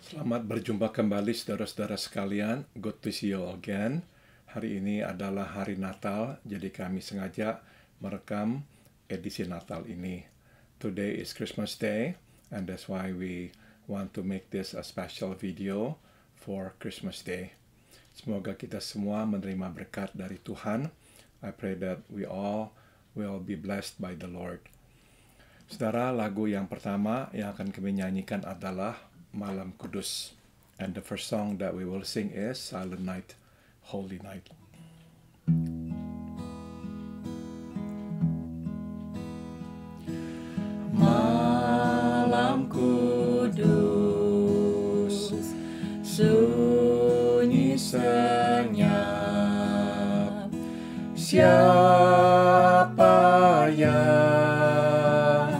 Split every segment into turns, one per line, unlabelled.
Selamat berjumpa kembali saudara-saudara sekalian. Good to see you again. Hari ini adalah hari Natal, jadi kami sengaja merekam edisi Natal ini. Today is Christmas Day, and that's why we want to make this a special video for Christmas Day. Semoga kita semua menerima berkat dari Tuhan. I pray that we all will be blessed by the Lord. Saudara, lagu yang pertama yang akan kami nyanyikan adalah Malam Kudus. And the first song that we will sing is Silent Night, Holy Night.
Malam kudus, sunyi senyap, siapa yang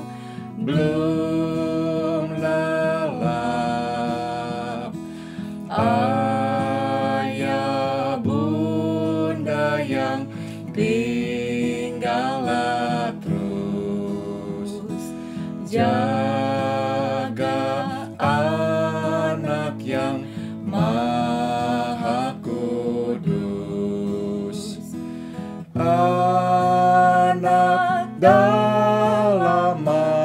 belum lelap? Ayah bunda yang tinggallah terus, jaga anak yang maha kudus, anak dalam malam,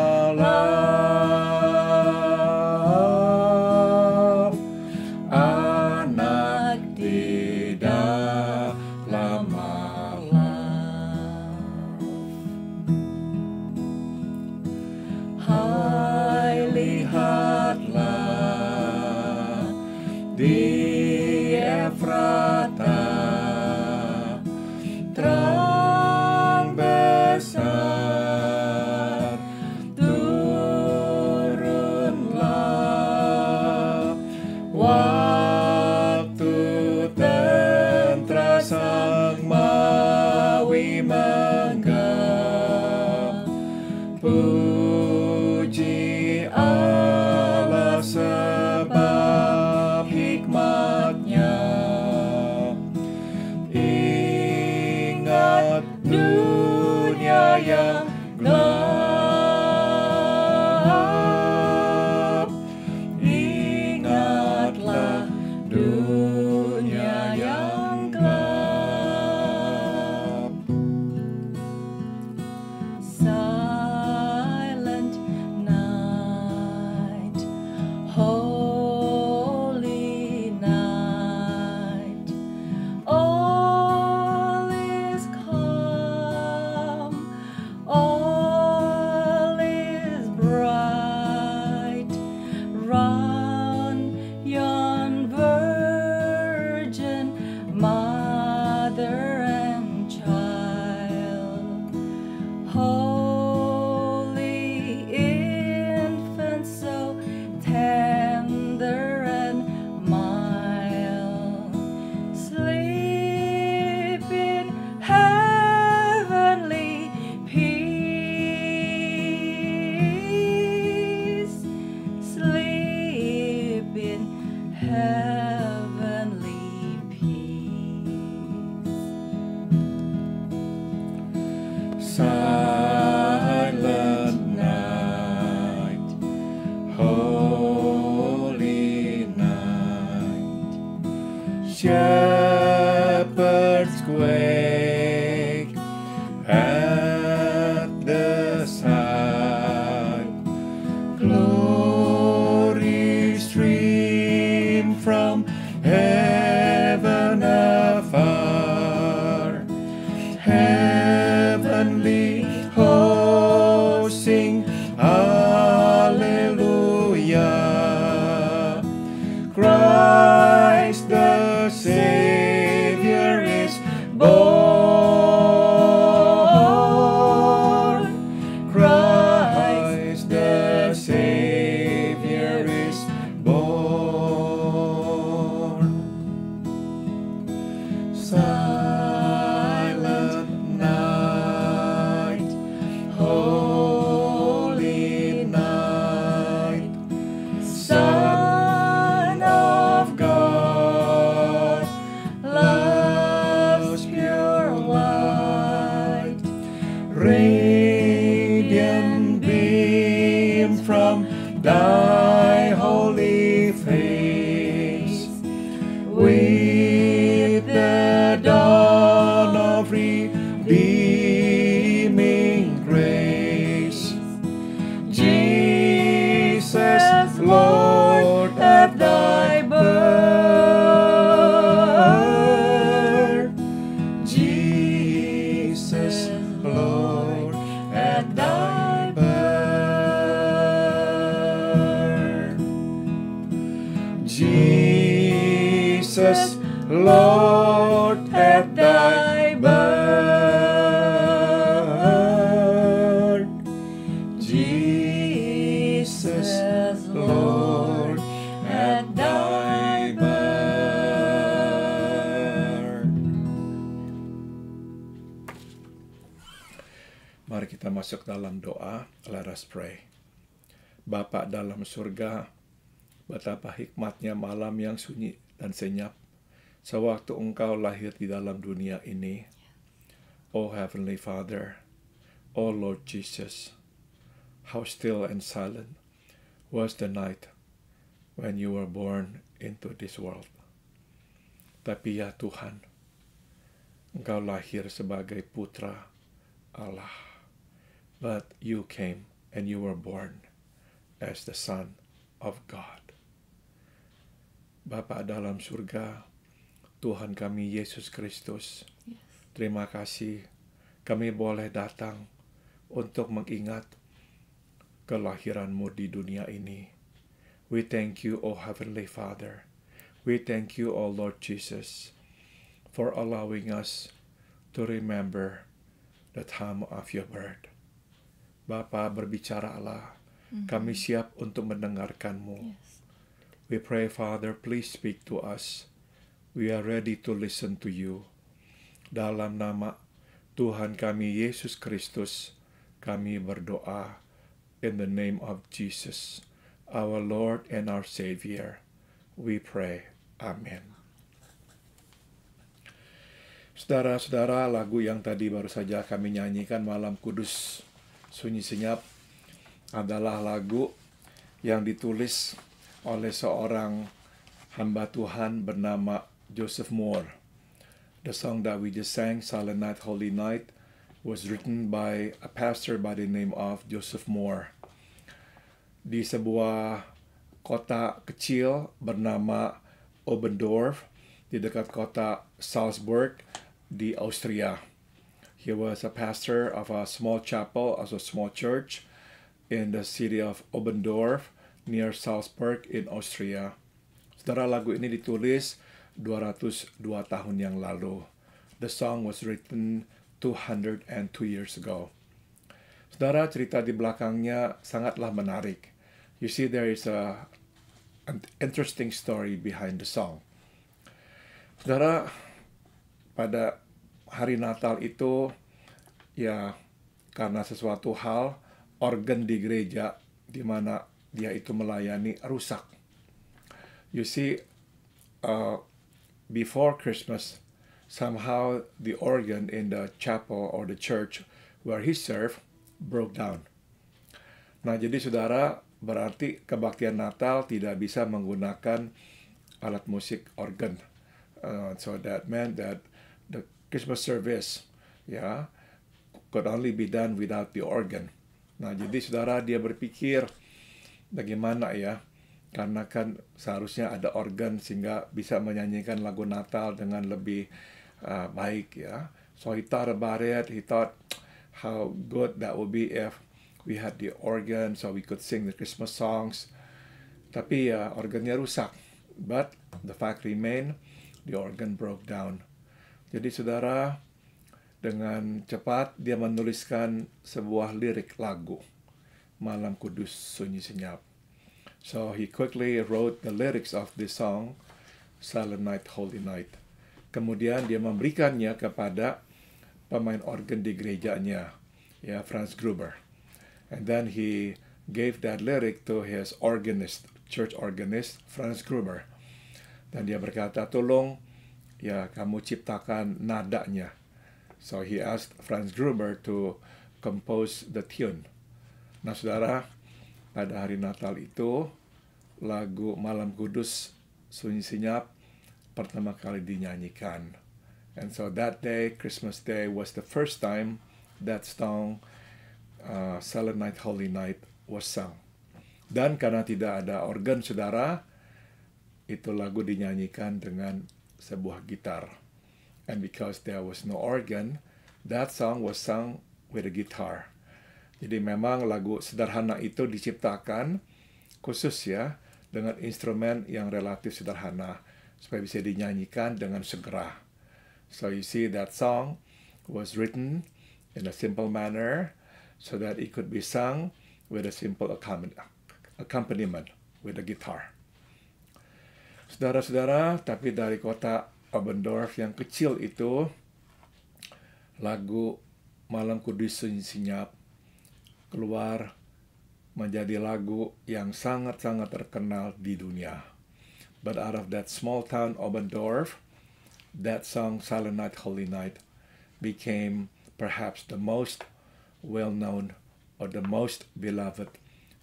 anak di dalam malam. Hai, lihatlah di Efrata terang besar turunlah, waktu tentara sang mawi menggap. Puji Allah sebab hikmatnya, ingat dunia yang gelap, ingatlah dunia yang gelap. Silent night, holy night, all is calm, all is bright, round yon virgin mother and child, holy infant so tender and mild, sleep in heavenly peace, sleep in heavenly peace. Silent night, holy night, shepherds quake at the sight, glory stream from heaven afar, heavenly hosts sing hallelujah. Christ the Savior is born. Christ the Savior is born. Silent night, holy night, Son of God, love's pure light, radiant beam from thy holy face. With the dawn of redeeming grace, Jesus, Lord, at thy birth. Jesus, Lord, at thy birth. Jesus, Lord, at thy birth. Jesus, Lord, at thy birth.
Mari kita masuk dalam doa. Let us pray. Bapa dalam surga, betapa hikmatnya malam yang sunyi dan senyap sewaktu Engkau lahir di dalam dunia ini. Oh Heavenly Father, oh Lord Jesus, how still and silent was the night when you were born into this world. Tapi ya Tuhan, Engkau lahir sebagai putra Allah, but you came and you were born as the Son of God. Bapa dalam surga, Tuhan kami Yesus Kristus, terima kasih kami boleh datang untuk mengingat kelahiran-Mu di dunia ini. We thank you, O Heavenly Father. We thank you, O Lord Jesus, for allowing us to remember the time of your birth. Bapa, berbicaralah. Kami siap untuk mendengarkan-Mu. We pray, Father, please speak to us. We are ready to listen to you. Dalam nama Tuhan kami Yesus Kristus, kami berdoa in the name of Jesus, our Lord and our Savior. We pray. Amen. Saudara-saudara, lagu yang tadi baru saja kami nyanyikan, Malam Kudus Sunyi Senyap, adalah lagu yang ditulis oleh seorang hamba Tuhan bernama Joseph Moore. The song that we just sang, Silent Night, Holy Night, was written by a pastor by the name of Joseph Moore. Di sebuah kota kecil bernama Oberndorf, di dekat kota Salzburg di Austria. He was a pastor of a small chapel, as a small church, in the city of Oberndorf, near Salzburg in Austria. Saudara, lagu ini ditulis 202 tahun yang lalu. The song was written 202 years ago. Saudara, cerita di belakangnya sangatlah menarik. You see, there is an interesting story behind the song. Saudara, pada hari Natal itu, ya karena sesuatu hal, organ di gereja di mana dia itu melayani rusak. You see, before Christmas, somehow the organ in the chapel or the church where he served broke down. Nah, jadi saudara, berarti kebaktian Natal tidak bisa menggunakan alat musik organ. So that meant that the Christmas service, could only be done without the organ. Nah, jadi saudara, dia berpikir, bagaimana ya? Karena kan seharusnya ada organ sehingga bisa menyanyikan lagu Natal dengan lebih baik ya. So he thought about it. He thought how good that would be if we had the organ so we could sing the Christmas songs. Tapi ya organnya rusak. But the fact remain, the organ broke down. Jadi saudara, dengan cepat dia menuliskan sebuah lirik lagu, Malam Kudus Sunyi Senyap. So he quickly wrote the lyrics of this song, Silent Night, Holy Night. Kemudian dia memberikannya kepada pemain organ di gerejanya, Franz Gruber. And then he gave that lyric to his organist, church organist, Franz Gruber. Dan dia berkata, tolong kamu ciptakan nadanya. So he asked Franz Gruber to compose the tune. Nah saudara, pada hari Natal itu lagu Malam Kudus Sunyi Senyap pertama kali dinyanyikan. And so that day, Christmas Day, was the first time that song Silent Night, Holy Night was sung. Dan karena tidak ada organ, saudara, itu lagu dinyanyikan dengan sebuah gitar. And because there was no organ, that song was sung with a guitar. Jadi memang lagu sederhana itu diciptakan khusus ya dengan instrumen yang relatif sederhana supaya bisa dinyanyikan dengan segera. So you see that song was written in a simple manner so that it could be sung with a simple accompaniment with a guitar. Saudara-saudara, tapi dari kota Oberndorf yang kecil itu, lagu Malam Kudus Sunyi Senyap keluar menjadi lagu yang sangat-sangat terkenal di dunia. But out of that small town Oberndorf, that song Silent Night, Holy Night became perhaps the most well-known or the most beloved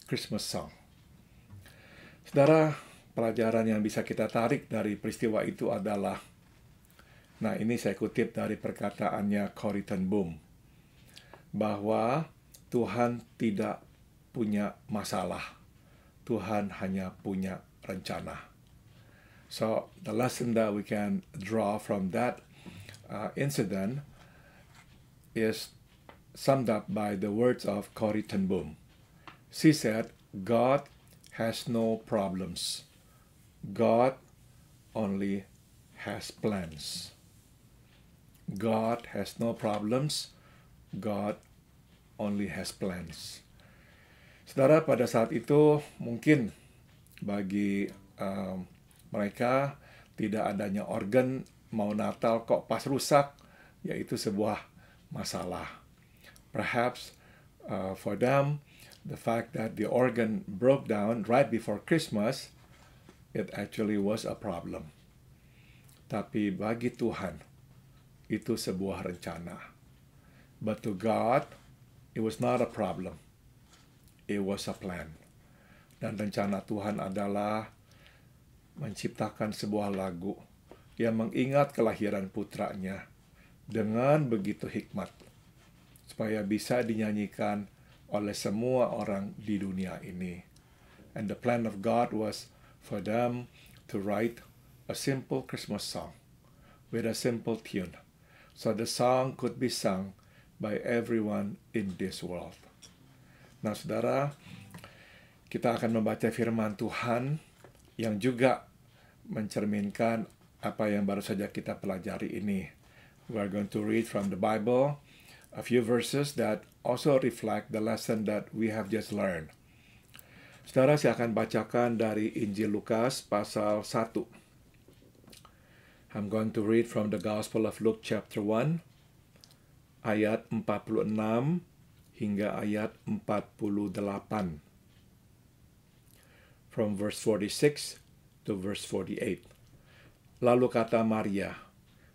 Christmas song. Saudara, pelajaran yang bisa kita tarik dari peristiwa itu adalah, nah ini saya kutip dari perkataannya Corrie ten Boom, bahwa Tuhan tidak punya masalah, Tuhan hanya punya rencana. So the lesson that we can draw from that incident is summed up by the words of Corrie ten Boom. She said, God has no problems. God only has plans. God has no problems. God only has plans. Saudara, pada saat itu mungkin bagi mereka tidak adanya organ mau Natal kok pas rusak, yaitu sebuah masalah. Perhaps for them, the fact that the organ broke down right before Christmas, it actually was a problem. Tapi bagi Tuhan, itu sebuah rencana. But to God, it was not a problem. It was a plan. Dan rencana Tuhan adalah menciptakan sebuah lagu yang mengingat kelahiran putranya dengan begitu hikmat, supaya bisa dinyanyikan oleh semua orang di dunia ini. And the plan of God was for them to write a simple Christmas song with a simple tune, so the song could be sung by everyone in this world. Nah, saudara, kita akan membaca firman Tuhan yang juga mencerminkan apa yang baru saja kita pelajari ini. We are going to read from the Bible a few verses that also reflect the lesson that we have just learned. Saudara, saya akan bacakan dari Injil Lukas pasal 1. I'm going to read from the Gospel of Luke chapter 1, ayat 46 hingga ayat 48. From verse 46 to verse 48. Lalu kata Maria,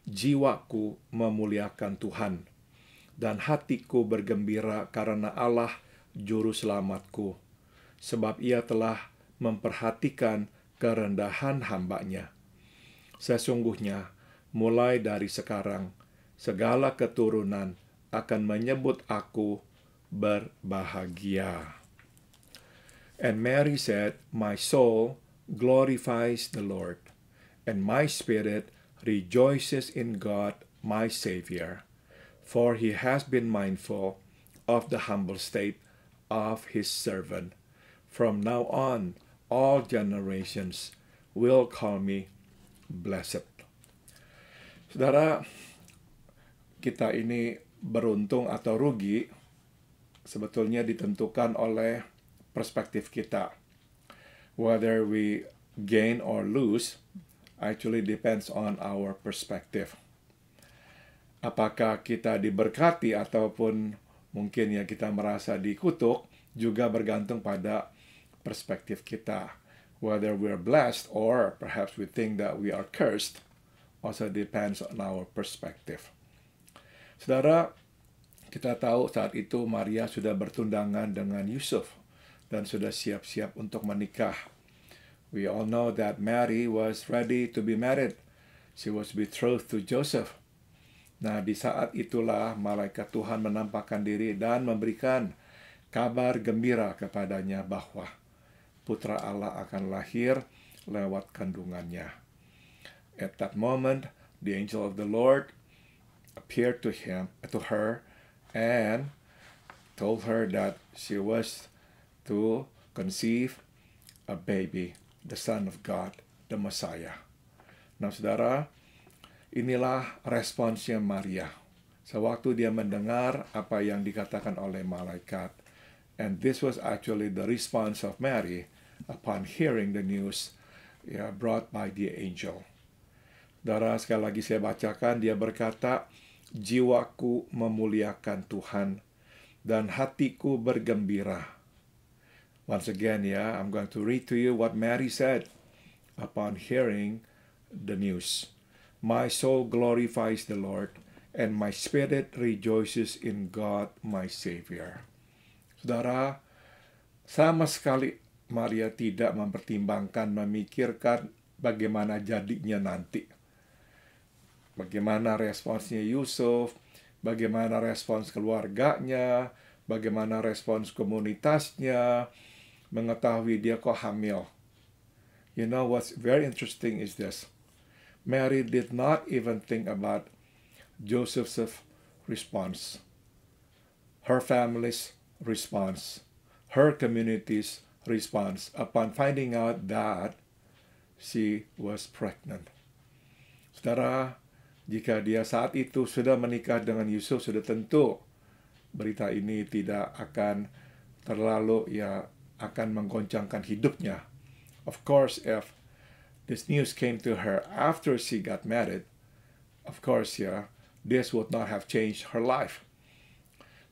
jiwaku memuliakan Tuhan, dan hatiku bergembira karena Allah Juru Selamatku, sebab Ia telah memperhatikan kerendahan hamba-Nya. Sesungguhnya, mulai dari sekarang, segala keturunan akan menyebut aku berbahagia. And Mary said, my soul glorifies the Lord, and my spirit rejoices in God my Savior, for He has been mindful of the humble state of His servant. From now on, all generations will call me blessed. Saudara, kita ini beruntung atau rugi sebetulnya ditentukan oleh perspektif kita. Whether we gain or lose actually depends on our perspective. Apakah kita diberkati ataupun mungkin ya kita merasa dikutuk juga bergantung pada perspektif kita. Whether we're blessed or perhaps we think that we are cursed also depends on our perspective. Saudara, kita tahu saat itu Maria sudah bertundangan dengan Yusuf. dan sudah siap-siap untuk menikah. We all know that Mary was ready to be married. She was betrothed to Joseph. Nah, di saat itulah malaikat Tuhan menampakkan diri dan memberikan kabar gembira kepadanya bahwa putra Allah akan lahir lewat kandungannya. At that moment, the angel of the Lord appeared to her, and told her that she was to conceive a baby, the Son of God, the Messiah. Nah, saudara, inilah responsnya Maria sewaktu dia mendengar apa yang dikatakan oleh malaikat. And this was actually the response of Mary upon hearing the news brought by the angel. Saudara, sekali lagi saya bacakan, dia berkata, jiwaku memuliakan Tuhan dan hatiku bergembira. Once again, I'm going to read to you what Mary said upon hearing the news. My soul glorifies the Lord, and my spirit rejoices in God my Savior. Saudara, sama sekali Maria tidak mempertimbangkan, memikirkan bagaimana jadinya nanti. Bagaimana responsnya Yusuf, bagaimana respons keluarganya, bagaimana respons komunitasnya, mengetahui dia kok hamil. You know what's very interesting is this. Mary did not even think about Joseph's response, her family's response, her community's response upon finding out that she was pregnant. Saudara, jika dia saat itu sudah menikah dengan Yusuf, sudah tentu berita ini tidak akan terlalu akan menggoncangkan hidupnya. Of course, if this news came to her after she got married, of course, this would not have changed her life.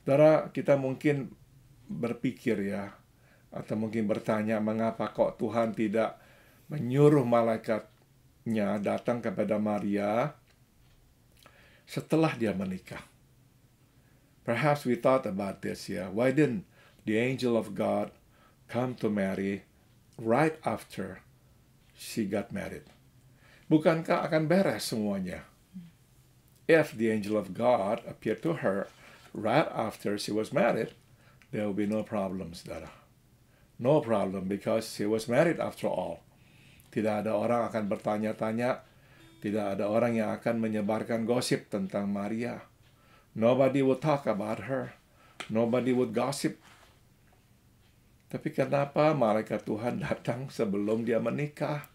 Saudara, kita mungkin berpikir atau mungkin bertanya, mengapa kok Tuhan tidak menyuruh malaikatnya datang kepada Maria setelah dia menikah. Perhaps we thought about this, Why didn't the angel of God come to Mary right after she got married? Bukankah akan beres semuanya? If the angel of God appeared to her right after she was married, there will be no problems, saudara. No problem, because she was married after all. Tidak ada orang akan bertanya-tanya, tidak ada orang yang akan menyebarkan gosip tentang Maria. Nobody would talk about her. Nobody would gossip. Tapi kenapa malaikat Tuhan datang sebelum dia menikah?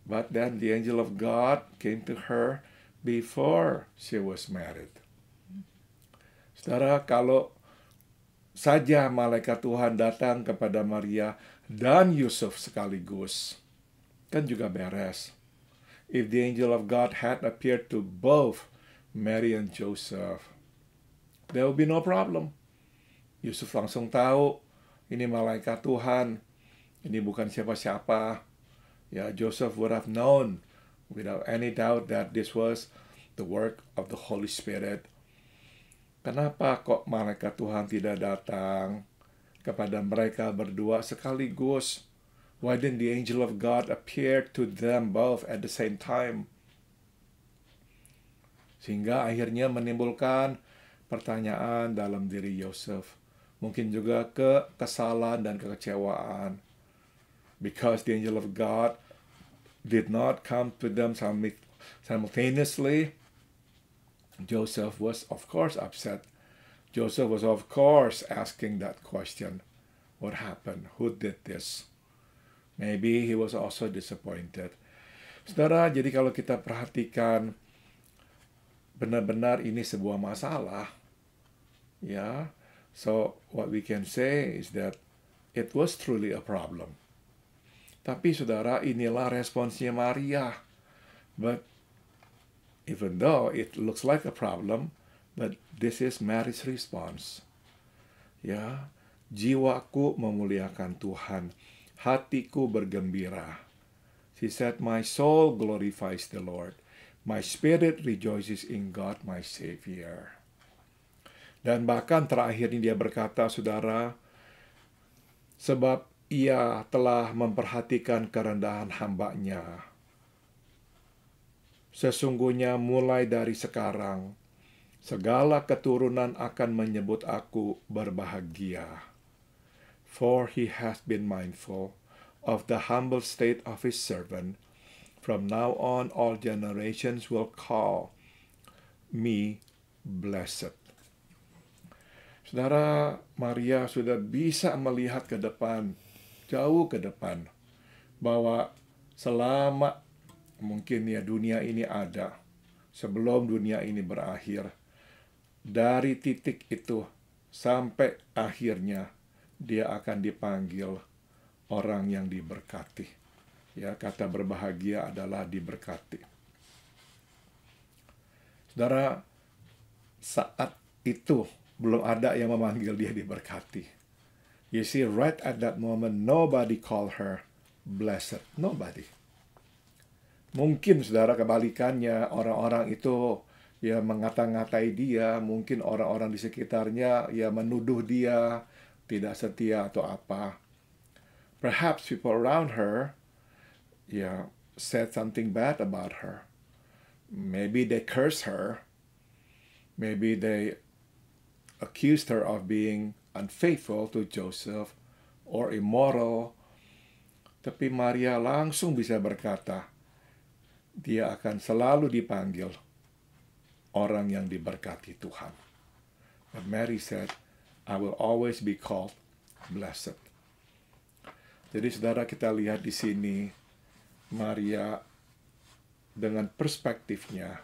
But then the angel of God came to her before she was married. Saudara, kalau saja malaikat Tuhan datang kepada Maria dan Yusuf sekaligus, kan juga beres. If the angel of God had appeared to both Mary and Joseph, there will be no problem. Yusuf langsung tahu, ini malaikat Tuhan, ini bukan siapa-siapa. Joseph would have known without any doubt that this was the work of the Holy Spirit. Kenapa kok malaikat Tuhan tidak datang kepada mereka berdua sekaligus? Why didn't the angel of God appear to them both at the same time? Sehingga akhirnya menimbulkan pertanyaan dalam diri Yosef. Mungkin juga kekesalan dan kekecewaan. Because the angel of God did not come to them simultaneously, Joseph was of course upset. Joseph was of course asking that question. What happened? Who did this? Maybe he was also disappointed. Saudara, jadi kalau kita perhatikan, benar-benar ini sebuah masalah. So what we can say is that it was truly a problem. Tapi saudara, inilah responsnya Maria. But even though it looks like a problem, but this is Mary's response. Jiwaku memuliakan Tuhan, hatiku bergembira. She said, my soul glorifies the Lord. My spirit rejoices in God my Savior. Dan bahkan terakhir ini dia berkata, saudara, sebab ia telah memperhatikan kerendahan hamba-Nya. Sesungguhnya mulai dari sekarang, segala keturunan akan menyebut aku berbahagia. For he has been mindful of the humble state of his servant. From now on, all generations will call me blessed. Saudara, Maria sudah bisa melihat ke depan, jauh ke depan, bahwa selama mungkin ya dunia ini ada, sebelum dunia ini berakhir, dari titik itu sampai akhirnya dia akan dipanggil orang yang diberkati. Ya, kata berbahagia adalah diberkati. Saudara, saat itu belum ada yang memanggil dia diberkati. You see, right at that moment, nobody called her blessed. Nobody. Mungkin, saudara, kebalikannya, orang-orang itu ya mengata-ngatai dia, mungkin orang-orang di sekitarnya ya menuduh dia tidak setia atau apa. Perhaps people around her said something bad about her. Maybe they cursed her. Maybe they accused her of being unfaithful to Joseph or immoral. Tapi Maria langsung bisa berkata, dia akan selalu dipanggil orang yang diberkati Tuhan. But Mary said, I will always be called blessed. Jadi saudara, kita lihat di sini Maria dengan perspektifnya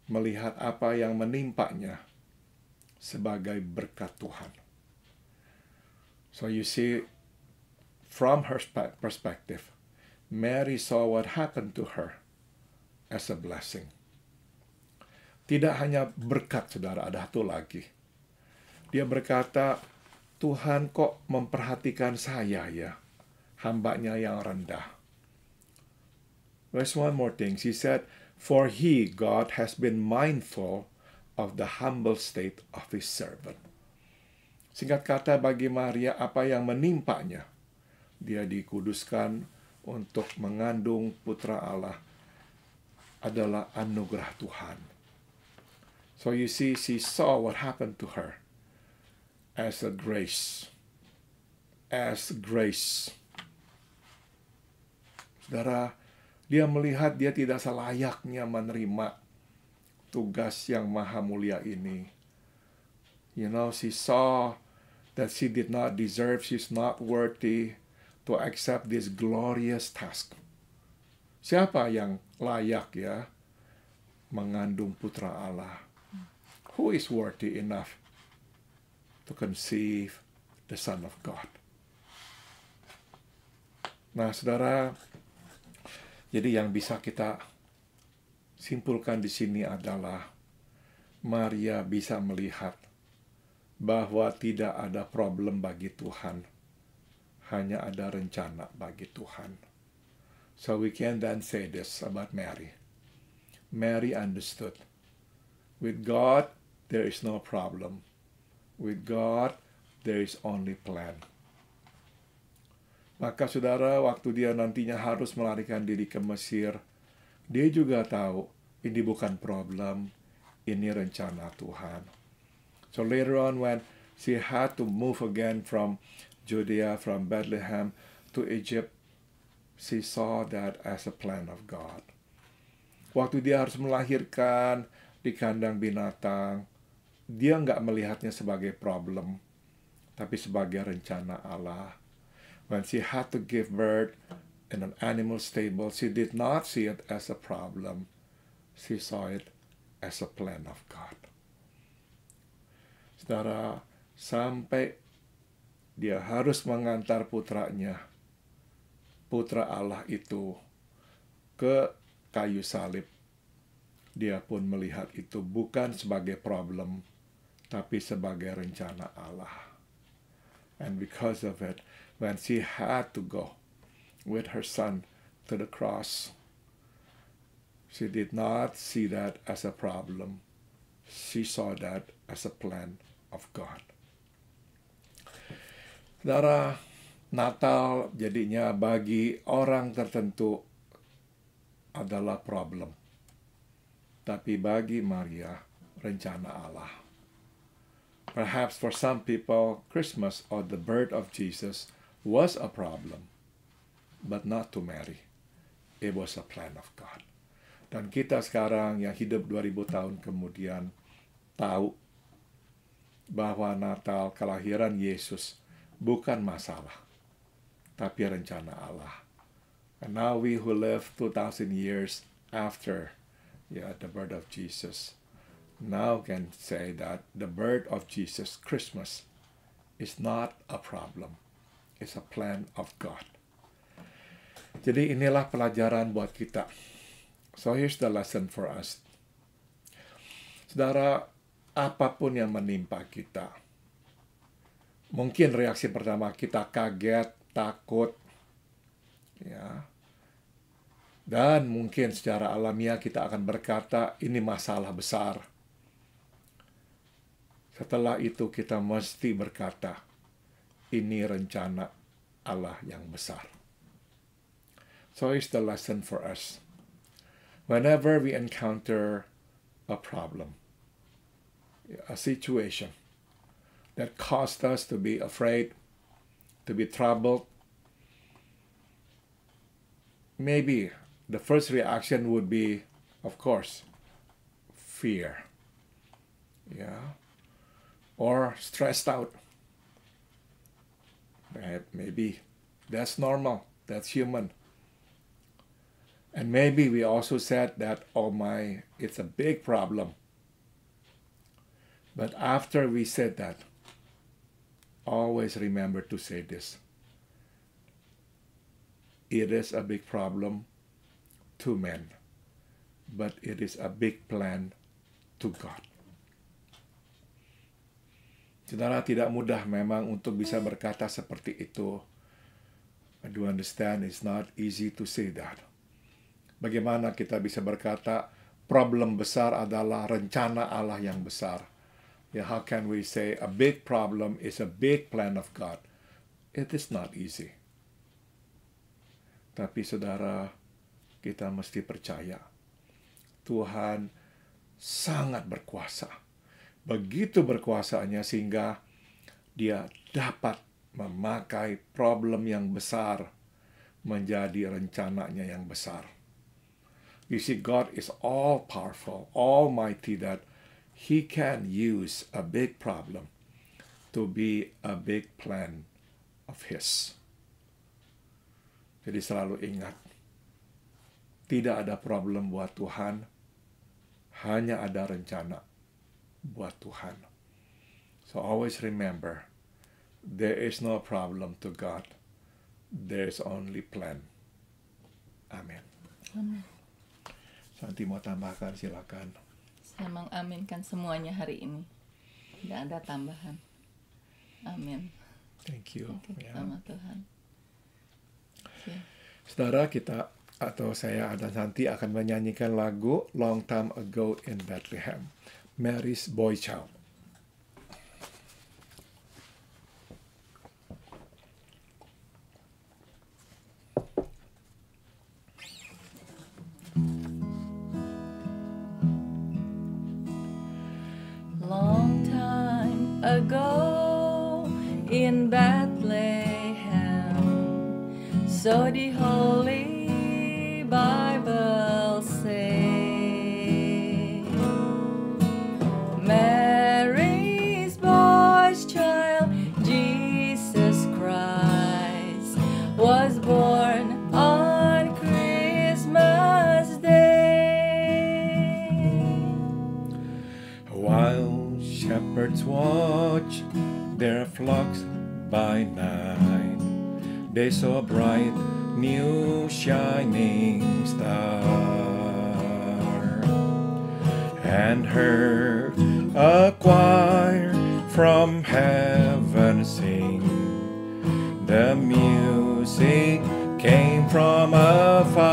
melihat apa yang menimpanya sebagai berkat Tuhan. So you see, from her perspective, Mary saw what happened to her as a blessing. Tidak hanya berkat, saudara, ada satu lagi. Dia berkata, Tuhan kok memperhatikan saya ya, hamba-Nya yang rendah. There's one more thing. She said, for he, God, has been mindful of the humble state of his servant. Singkat kata, bagi Maria, apa yang menimpanya, dia dikuduskan untuk mengandung putra Allah adalah anugerah Tuhan. So you see, she saw what happened to her as a grace. As grace. Saudara, dia melihat dia tidak selayaknya menerima tugas yang maha mulia ini. You know, she saw that she did not deserve, she's not worthy to accept this glorious task. Siapa yang layak ya mengandung putra Allah? Who is worthy enough to conceive the Son of God? Nah, saudara, jadi yang bisa kita simpulkan di sini adalah Maria bisa melihat bahwa tidak ada problem bagi Tuhan, hanya ada rencana bagi Tuhan. So we can then say this about Mary. Mary understood. With God, there is no problem. With God, there is only plan. Maka saudara, waktu dia nantinya harus melarikan diri ke Mesir, dia juga tahu ini bukan problem, ini rencana Tuhan. So later on when she had to move again from Judea, from Bethlehem to Egypt, she saw that as a plan of God. Waktu dia harus melahirkan di kandang binatang, dia nggak melihatnya sebagai problem, tapi sebagai rencana Allah. When she had to give birth in an animal stable, she did not see it as a problem. She saw it as a plan of God. Saudara, sampai dia harus mengantar putranya, putra Allah itu, ke kayu salib. Dia pun melihat itu bukan sebagai problem, tapi sebagai rencana Allah. And because of it, when she had to go with her son to the cross, she did not see that as a problem. She saw that as a plan of God. Saudara, Natal jadinya bagi orang tertentu adalah problem. Tapi bagi Maria, rencana Allah. Perhaps for some people, Christmas or the birth of Jesus was a problem, but not to Mary. It was a plan of God. Dan kita sekarang yang hidup 2000 tahun kemudian tahu bahwa Natal, kelahiran Yesus, bukan masalah, tapi rencana Allah. And now we who live 2000 years after the birth of Jesus, now can say that the birth of Jesus, Christmas, is not a problem. It's a plan of God. Jadi inilah pelajaran buat kita. So here's the lesson for us. Saudara, apapun yang menimpa kita, mungkin reaksi pertama kita kaget, takut, ya. Dan mungkin secara alamiah kita akan berkata, ini masalah besar. Setelah itu kita mesti berkata, ini rencana Allah yang besar. So here's the lesson for us. Whenever we encounter a problem, a situation that caused us to be afraid, to be troubled, maybe the first reaction would be, of course, fear, or stressed out. Maybe that's normal, that's human. And maybe we also said that, oh my, it's a big problem. But after we said that, always remember to say this. It is a big problem to men, but it is a big plan to God. Saudara, tidak mudah memang untuk bisa berkata seperti itu. I do understand it's not easy to say that. Bagaimana kita bisa berkata problem besar adalah rencana Allah yang besar? How can we say a big problem is a big plan of God? It is not easy. Tapi saudara, kita mesti percaya Tuhan sangat berkuasa. Begitu berkuasanya sehingga Dia dapat memakai problem yang besar menjadi rencananya yang besar. You see, God is all-powerful, almighty, that He can use a big problem to be a big plan of His. Jadi selalu ingat, tidak ada problem buat Tuhan, hanya ada rencana buat Tuhan. So always remember, there is no problem to God. There is only plan. Amin.
Amin.
Santi mau tambahkan, silakan.
Saya mengaminkan semuanya hari ini. Tidak ada tambahan. Amin.
Thank you.
Sama Tuhan. Okay.
Saudara, kita atau saya dan Santi akan menyanyikan lagu Long Time Ago in Bethlehem, Mary's Boy Child.
Long time ago in Bethlehem, so the Holy Bible say, Mary's boy child, Jesus Christ, was born on Christmas Day.
While shepherds watch their flocks by night, they saw a bright new shining star, and heard a choir from heaven sing. The music came from afar.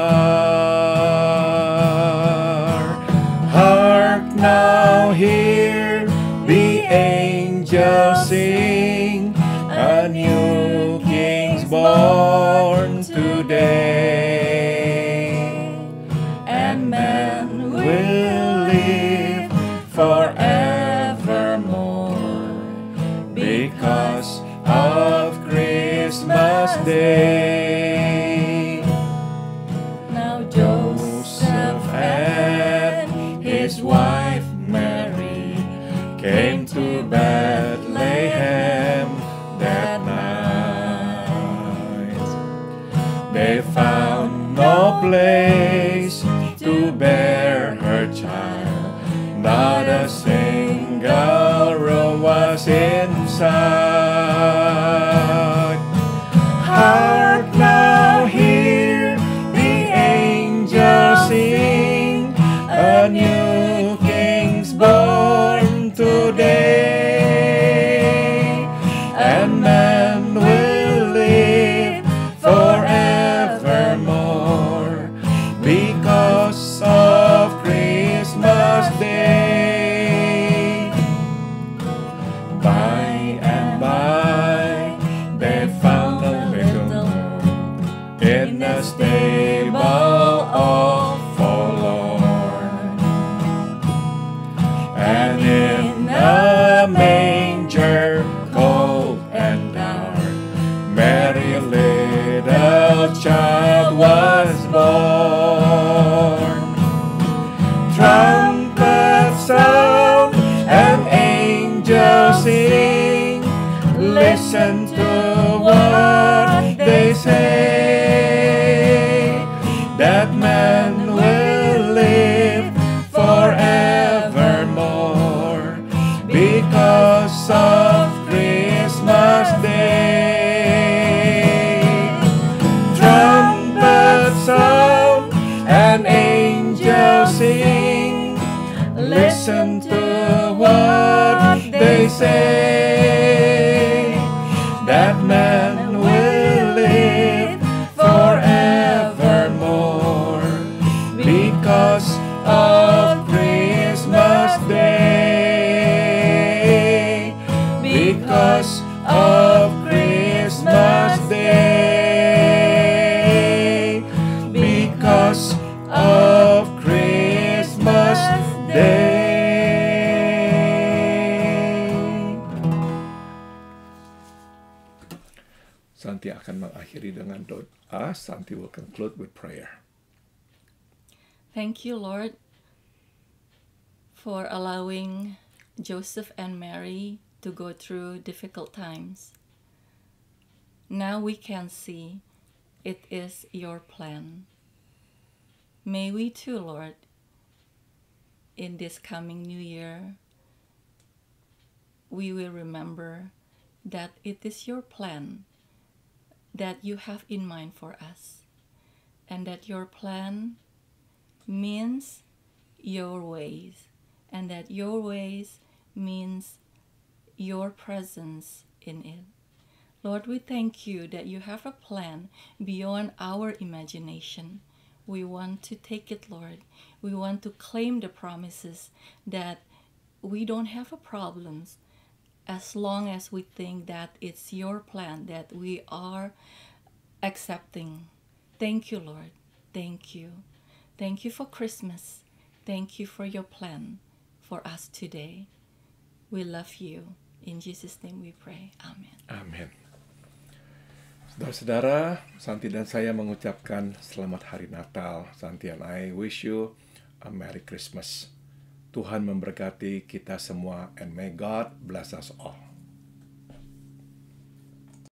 Hark now, hear the angels sing a new born today, and man will live forevermore because of Christmas Day.
Now Joseph
And his wife Mary came to Bethlehem that night. They found no place to bear her child, not a single room was inside. Hark now, hear the angels sing, a new king's born today, and man will live forevermore because of Christmas Day. By and by they found a little in a stable all forlorn, and in a manger cold and dark, Mary little child was born. Trumpets sound and angels sing, listen to what they say, that man will live forevermore because of Christmas Day. Trumpets sound and angels sing, listen to what they say, that man will live forevermore because of Christmas Day, because of Christmas Day, because of Christmas Day. Santi akan mengakhiri dengan doa. Santi will conclude with prayer.
Thank you, Lord, for allowing Joseph and Mary to go through difficult times. Now we can see it is your plan. May we too, Lord, in this coming new year, we will remember that it is your plan that you have in mind for us, and that your plan means your ways, and that your ways means your presence in it. Lord, we thank you that you have a plan beyond our imagination. We want to take it, Lord. We want to claim the promises that we don't have a problems as long as we think that it's your plan that we are accepting. Thank you, Lord. Thank you. Thank you for Christmas. Thank you for your plan for us today. We love you. In Jesus' name we pray. Amen.
Amin. Saudara-saudara, Santi dan saya mengucapkan selamat hari Natal. Santi and I wish you a Merry Christmas. Tuhan memberkati kita semua, and may God bless us all.